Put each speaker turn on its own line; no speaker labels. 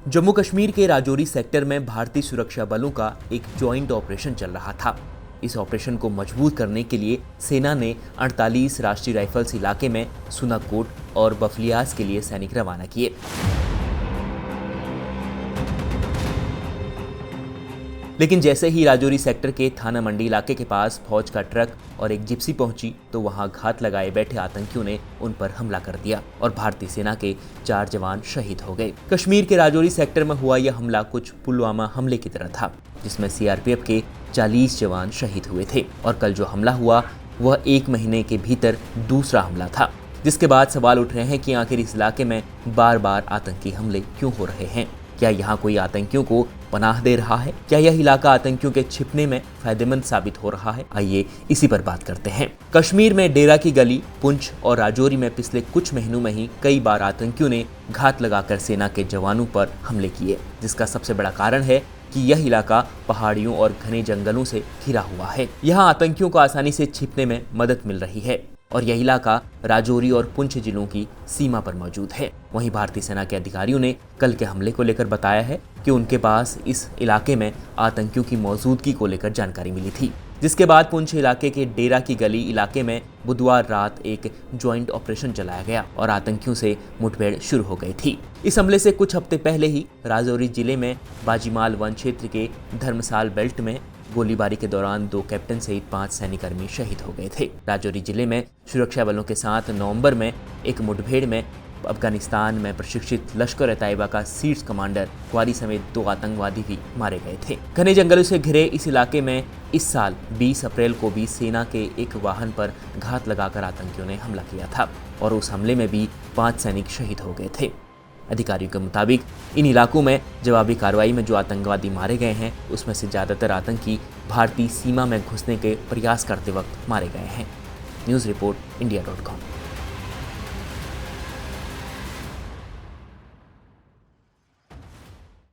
जम्मू कश्मीर के राजौरी सेक्टर में भारतीय सुरक्षा बलों का एक जॉइंट ऑपरेशन चल रहा था। इस ऑपरेशन को मजबूत करने के लिए सेना ने 48 राष्ट्रीय राइफल्स इलाके में सुनाकोट और बफलियास के लिए सैनिक रवाना किए। लेकिन जैसे ही राजौरी सेक्टर के थाना मंडी इलाके के पास फौज का ट्रक और एक जिप्सी पहुंची तो वहां घात लगाए बैठे आतंकियों ने उन पर हमला कर दिया और भारतीय सेना के 4 जवान शहीद हो गए। कश्मीर के राजौरी सेक्टर में हुआ यह हमला कुछ पुलवामा हमले की तरह था, जिसमें सीआरपीएफ के 40 जवान शहीद हुए थे। और कल जो हमला हुआ वह 1 महीने के भीतर दूसरा हमला था, जिसके बाद सवाल उठ रहे हैं कि आखिर इस इलाके में बार बार आतंकी हमले क्यों हो रहे हैं। क्या यहाँ कोई आतंकियों को पनाह दे रहा है? क्या यह इलाका आतंकियों के छिपने में फायदेमंद साबित हो रहा है? आइए इसी पर बात करते हैं। कश्मीर में डेरा की गली, पुंछ और राजौरी में पिछले कुछ महीनों में ही कई बार आतंकियों ने घात लगाकर सेना के जवानों पर हमले किए, जिसका सबसे बड़ा कारण है कि यह इलाका पहाड़ियों और घने जंगलों से घिरा हुआ है। यहाँ आतंकियों को आसानी से छिपने में मदद मिल रही है और यह इलाका राजौरी और पुंछ जिलों की सीमा पर मौजूद है। वहीं भारतीय सेना के अधिकारियों ने कल के हमले को लेकर बताया है कि उनके पास इस इलाके में आतंकियों की मौजूदगी को लेकर जानकारी मिली थी, जिसके बाद पुंछ इलाके के डेरा की गली इलाके में बुधवार रात एक ज्वाइंट ऑपरेशन चलाया गया और आतंकियों से मुठभेड़ शुरू हो गई थी। इस हमले से कुछ हफ्ते पहले ही राजौरी जिले में बाजीमाल वन क्षेत्र के धर्मसाल बेल्ट में गोलीबारी के दौरान 2 कैप्टन सहित 5 सैनिककर्मी शहीद हो गए थे। राजौरी जिले में सुरक्षा बलों के साथ नवंबर में एक मुठभेड़ में अफगानिस्तान में प्रशिक्षित लश्कर-ए-तैयबा का शीर्ष कमांडर क्वारी समेत 2 आतंकवादी भी मारे गए थे। घने जंगलों से घिरे इस इलाके में इस साल 20 अप्रैल को भी सेना के एक वाहन पर घात लगाकर आतंकियों ने हमला किया था और उस हमले में भी 5 सैनिक शहीद हो गए थे। अधिकारियों के मुताबिक इन इलाकों में जवाबी कार्रवाई में जो आतंकवादी मारे गए हैं उसमें से ज़्यादातर आतंकी भारतीय सीमा में घुसने के प्रयास करते वक्त मारे गए हैं। News report इंडिया.com।